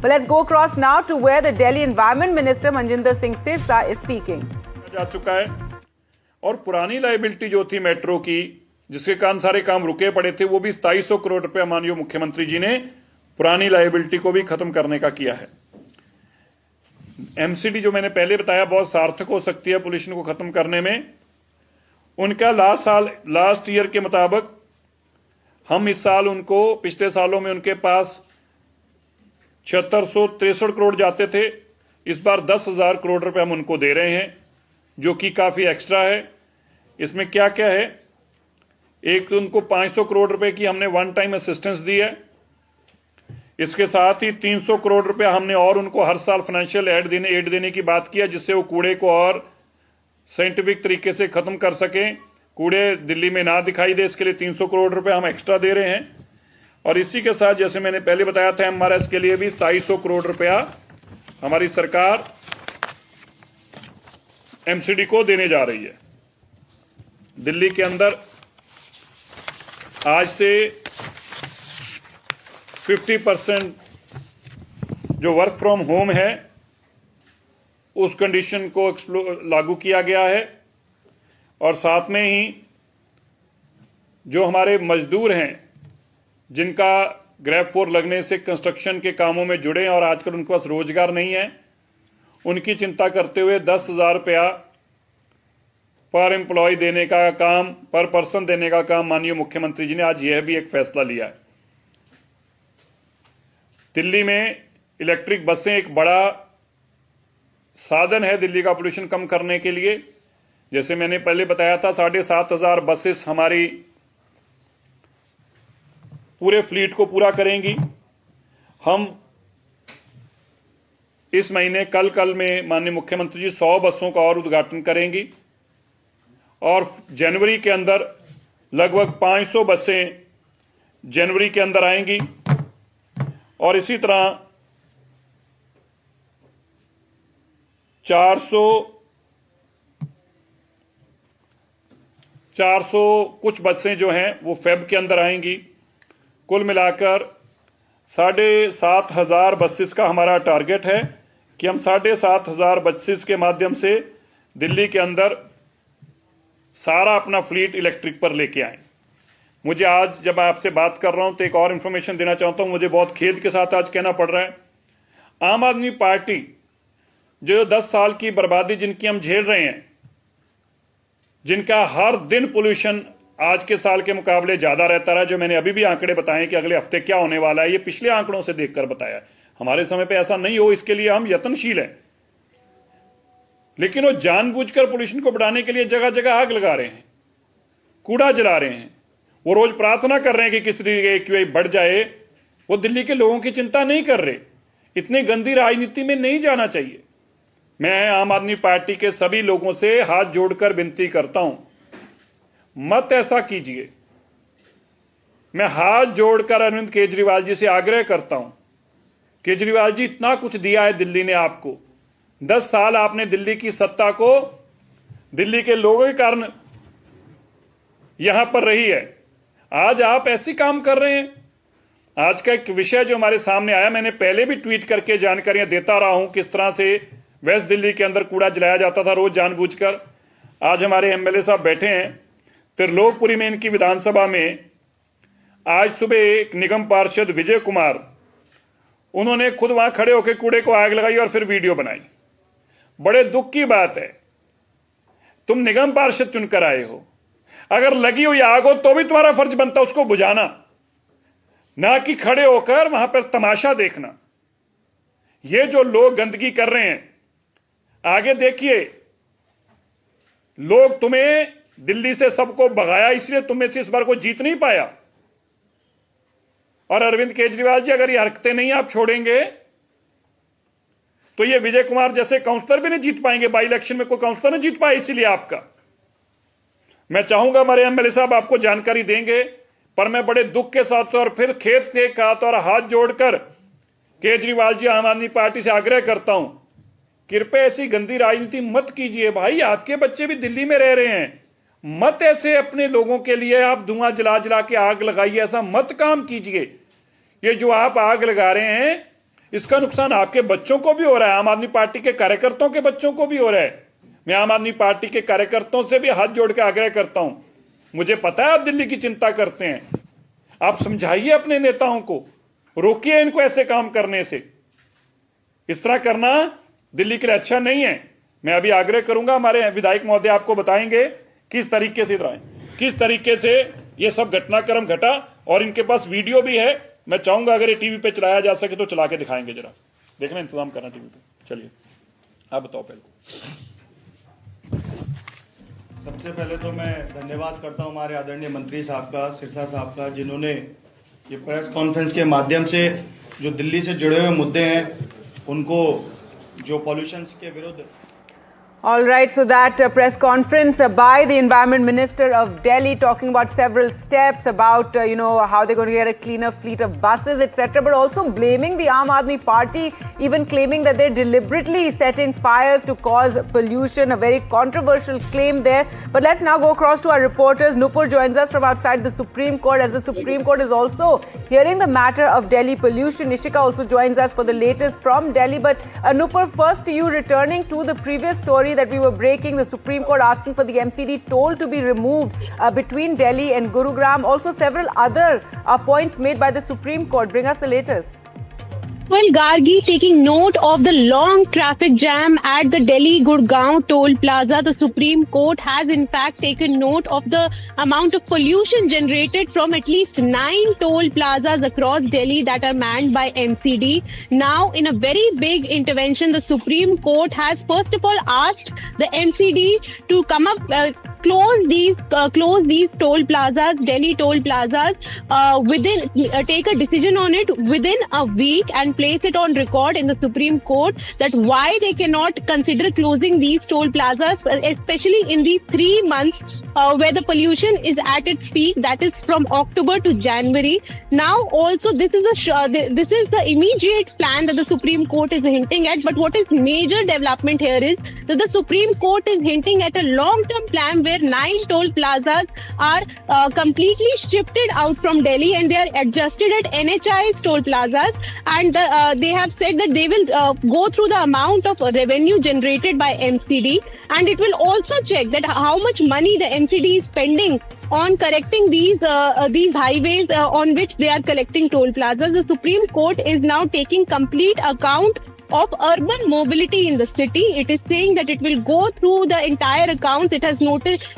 But let's go across now to where the Delhi Environment Minister Manjinder Singh Sirsa is speaking. जा चुका है और पुरानी liability जो थी मेट्रो की, जिसके कारण सारे काम रुके पड़े थे, वो भी 2700 करोड़ रुपया माननीय मुख्यमंत्री जी ने पुरानी लायबिलिटी को भी खत्म करने का किया है। एमसीडी जो मैंने पहले बताया बहुत सार्थक हो सकती है पोल्यूशन को खत्म करने में। उनका लास्ट ईयर के मुताबिक हम इस साल उनको, पिछले सालों में उनके पास 7663 करोड़ जाते थे, इस बार 10,000 करोड़ रुपए हम उनको दे रहे हैं, जो कि काफी एक्स्ट्रा है। इसमें क्या क्या है, एक तो उनको 500 करोड़ रुपए की हमने वन टाइम असिस्टेंस दी है। इसके साथ ही 300 करोड़ रुपया हमने और उनको हर साल फाइनेंशियल एड देने की बात किया, जिससे वो कूड़े को और साइंटिफिक तरीके से खत्म कर सकें, कूड़े दिल्ली में ना दिखाई दे। इसके लिए 300 करोड़ रुपए हम एक्स्ट्रा दे रहे हैं। और इसी के साथ जैसे मैंने पहले बताया था, एमआरएस के लिए भी 2700 करोड़ रुपया हमारी सरकार एमसीडी को देने जा रही है। दिल्ली के अंदर आज से 50% जो वर्क फ्रॉम होम है उस कंडीशन को लागू किया गया है। और साथ में ही जो हमारे मजदूर हैं जिनका ग्रैब 4 लगने से कंस्ट्रक्शन के कामों में जुड़े हैं और आजकल उनके पास रोजगार नहीं है, उनकी चिंता करते हुए 10,000 रुपया पर एम्प्लॉय देने का काम, पर पर्सन देने का काम माननीय मुख्यमंत्री जी ने आज यह भी एक फैसला लिया है। दिल्ली में इलेक्ट्रिक बसें एक बड़ा साधन है दिल्ली का पोल्यूशन कम करने के लिए। जैसे मैंने पहले बताया था, 7,500 बसेस हमारी पूरे फ्लीट को पूरा करेंगी। हम इस महीने कल में माननीय मुख्यमंत्री जी 100 बसों का और उद्घाटन करेंगी और जनवरी के अंदर लगभग 500 बसें जनवरी के अंदर आएंगी। और इसी तरह 400 कुछ बसें जो हैं वो फेब के अंदर आएंगी। कुल मिलाकर 7,500 बसेस का हमारा टारगेट है कि हम 7,500 बसेस के माध्यम से दिल्ली के अंदर सारा अपना फ्लीट इलेक्ट्रिक पर लेके आए। मुझे आज जब आपसे बात कर रहा हूं तो एक और इंफॉर्मेशन देना चाहता हूं, मुझे बहुत खेद के साथ आज कहना पड़ रहा है, आम आदमी पार्टी जो 10 साल की बर्बादी जिनकी हम झेल रहे हैं, जिनका हर दिन पोल्यूशन आज के साल के मुकाबले ज्यादा रहता रहा, जो मैंने अभी भी आंकड़े बताए कि अगले हफ्ते क्या होने वाला है, ये पिछले आंकड़ों से देखकर बताया। हमारे समय पे ऐसा नहीं हो, इसके लिए हम यत्नशील हैं। लेकिन वो जानबूझकर पोल्यूशन को बढ़ाने के लिए जगह जगह आग लगा रहे हैं, कूड़ा जला रहे हैं। वो रोज प्रार्थना कर रहे हैं कि किस तरीके AQI बढ़ जाए। वो दिल्ली के लोगों की चिंता नहीं कर रहे। इतनी गंदी राजनीति में नहीं जाना चाहिए। मैं आम आदमी पार्टी के सभी लोगों से हाथ जोड़कर विनती करता हूं, मत ऐसा कीजिए। मैं हाथ जोड़कर अरविंद केजरीवाल जी से आग्रह करता हूं, केजरीवाल जी इतना कुछ दिया है दिल्ली ने आपको, 10 साल आपने दिल्ली की सत्ता को दिल्ली के लोगों के कारण यहां पर रही है, आज आप ऐसे काम कर रहे हैं। आज का एक विषय जो हमारे सामने आया, मैंने पहले भी ट्वीट करके जानकारियां देता रहा हूं किस तरह से वेस्ट दिल्ली के अंदर कूड़ा जलाया जाता था रोज जानबूझकर। आज हमारे एमएलए साहब बैठे हैं त्रिलोकपुरी में, इनकी विधानसभा में आज सुबह एक निगम पार्षद विजय कुमार, उन्होंने खुद वहां खड़े होकर कूड़े को आग लगाई और फिर वीडियो बनाई। बड़े दुख की बात है, तुम निगम पार्षद चुनकर आए हो, अगर लगी हुई आग हो तो भी तुम्हारा फर्ज बनता उसको बुझाना, ना कि खड़े होकर वहां पर तमाशा देखना। ये जो लोग गंदगी कर रहे हैं, आगे देखिए, लोग तुम्हें दिल्ली से सबको भगाया, इसलिए तुम्हें से इस बार कोई जीत नहीं पाया। और अरविंद केजरीवाल जी, अगर ये हरकतें नहीं आप छोड़ेंगे तो ये विजय कुमार जैसे काउंसलर भी नहीं जीत पाएंगे। बाई इलेक्शन में कोई काउंसलर नहीं जीत पाए, इसीलिए आपका। मैं चाहूंगा हमारे एमएलए साहब आपको जानकारी देंगे, पर मैं बड़े दुख के साथ और फिर खेत के साथ और हाथ जोड़कर केजरीवाल जी आम आदमी पार्टी से आग्रह करता हूं, कृपया ऐसी गंदी राजनीति मत कीजिए। भाई, आपके बच्चे भी दिल्ली में रह रहे हैं, मत ऐसे अपने लोगों के लिए आप धुआं जला जला के आग लगाइए, ऐसा मत काम कीजिए। ये जो आप आग लगा रहे हैं, इसका नुकसान आपके बच्चों को भी हो रहा है, आम आदमी पार्टी के कार्यकर्ताओं के बच्चों को भी हो रहा है। मैं आम आदमी पार्टी के कार्यकर्ताओं से भी हाथ जोड़ के आग्रह करता हूं, मुझे पता है आप दिल्ली की चिंता करते हैं, आप समझाइए अपने नेताओं को, रोकिए इनको ऐसे काम करने से। इस तरह करना दिल्ली के लिए अच्छा नहीं है। मैं अभी आग्रह करूंगा, हमारे विधायक महोदय आपको बताएंगे किस तरीके से किस तरीके से ये सब घटनाक्रम घटा, और इनके पास वीडियो भी है। मैं चाहूंगा अगर ये टीवी पे चलाया जा सके तो चला के दिखाएंगे, जरा देखना, इंतजाम करना टीवी पे। चलिए आप बताओ पहले। सबसे पहले तो मैं धन्यवाद करता हूं हमारे आदरणीय मंत्री साहब का, सिरसा साहब का, जिन्होंने ये प्रेस कॉन्फ्रेंस के माध्यम से जो दिल्ली से जुड़े हुए मुद्दे हैं उनको, जो पॉल्यूशन के विरुद्ध। All right, so that press conference by the Environment Minister of Delhi talking about several steps about, how they're going to get a cleaner fleet of buses, etc., but also blaming the Aam Aadmi Party, even claiming that they're deliberately setting fires to cause pollution, a very controversial claim there. But let's now go across to our reporters. Nupur joins us from outside the Supreme Court, as the Supreme Court is also hearing the matter of Delhi pollution. Ishika also joins us for the latest from Delhi. But Nupur, first to you, returning to the previous story that we were breaking, the Supreme Court asking for the MCD toll to be removed between Delhi and Gurugram. Also several other points made by the Supreme Court. Bring us the latest. Well, Gargi, taking note of the long traffic jam at the Delhi-Gurgaon toll plaza, the Supreme Court has in fact taken note of the amount of pollution generated from at least 9 toll plazas across Delhi that are manned by MCD. Now, in a very big intervention, the Supreme Court has first of all asked the MCD to come up, close these toll plazas, Delhi toll plazas, take a decision on it within a week and place it on record in the Supreme Court that why they cannot consider closing these toll plazas, especially in these 3 months where the pollution is at its peak, that is from October to January. Now also this is the immediate plan that the Supreme Court is hinting at, but what is major development here is that the Supreme Court is hinting at a long-term plan where 9 toll plazas are completely shifted out from Delhi and they are adjusted at NHAI's toll plazas, and they have said that they will go through the amount of revenue generated by MCD, and it will also check that how much money the MCD is spending on correcting these highways on which they are collecting toll plazas. The Supreme Court is now taking complete account of urban mobility in the city. It is saying that it will go through the entire accounts. It has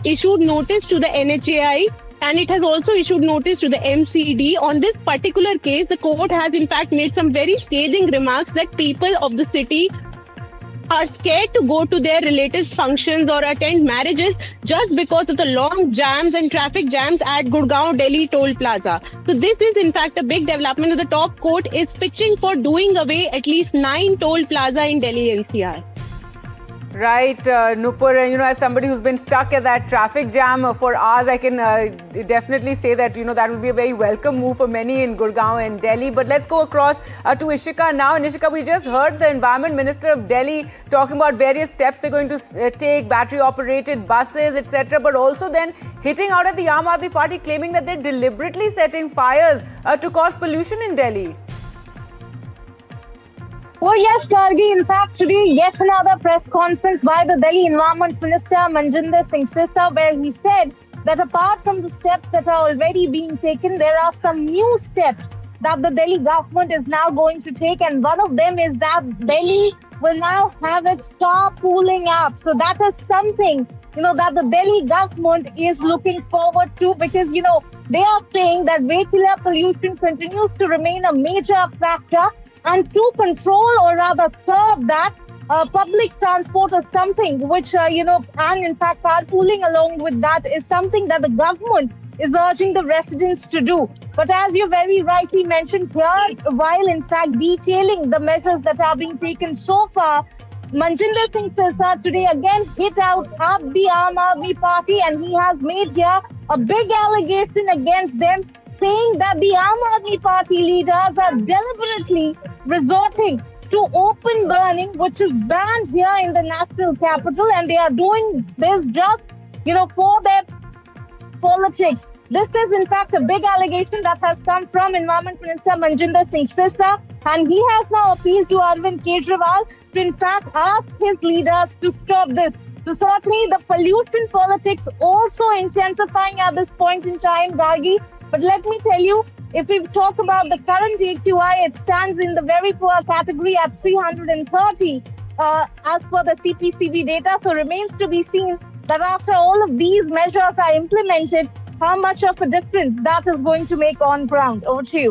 issued notice to the NHAI, and it has also issued notice to the MCD. On this particular case, the court has in fact made some very scathing remarks that people of the city are scared to go to their relatives' functions or attend marriages just because of the long jams and traffic jams at Gurgaon Delhi toll plaza. So this is in fact a big development. The top court is pitching for doing away at least 9 toll plaza in Delhi NCR. Right, Nupur, as somebody who's been stuck at that traffic jam for hours, I can definitely say that, that will be a very welcome move for many in Gurgaon and Delhi. But let's go across to Ishika now. And Ishika, we just heard the Environment Minister of Delhi talking about various steps they're going to take, battery-operated buses, etc., but also then hitting out at the Aam Aadmi Party, claiming that they're deliberately setting fires to cause pollution in Delhi. Oh yes, Gargi. In fact, today yet another press conference by the Delhi Environment Minister Manjinder Singh Sirsa, where he said that apart from the steps that are already being taken, there are some new steps that the Delhi government is now going to take, and one of them is that Delhi will now have its carpooling app. So that is something, that the Delhi government is looking forward to, because, they are saying that vehicular pollution continues to remain a major factor. And to control or rather curb that, public transport is something which, and in fact carpooling along with that is something that the government is urging the residents to do. But as you very rightly mentioned here, while in fact detailing the measures that are being taken so far, Manjinder Singh Sirsa today again hit out at the Aam Aadmi Party, and he has made here a big allegation against them, saying that the Aam Aadmi Party leaders are deliberately resorting to open burning, which is banned here in the national capital, and they are doing this just, for their politics. This is in fact a big allegation that has come from Environment Minister Manjinder Singh Sirsa, and he has now appealed to Arvind Kejriwal to in fact ask his leaders to stop this. So certainly the pollution politics also intensifying at this point in time, Gargi. But let me tell you, if we talk about the current AQI, it stands in the very poor category at 330 as per the CPCB data. So remains to be seen that after all of these measures are implemented, how much of a difference that is going to make on ground. Over to you.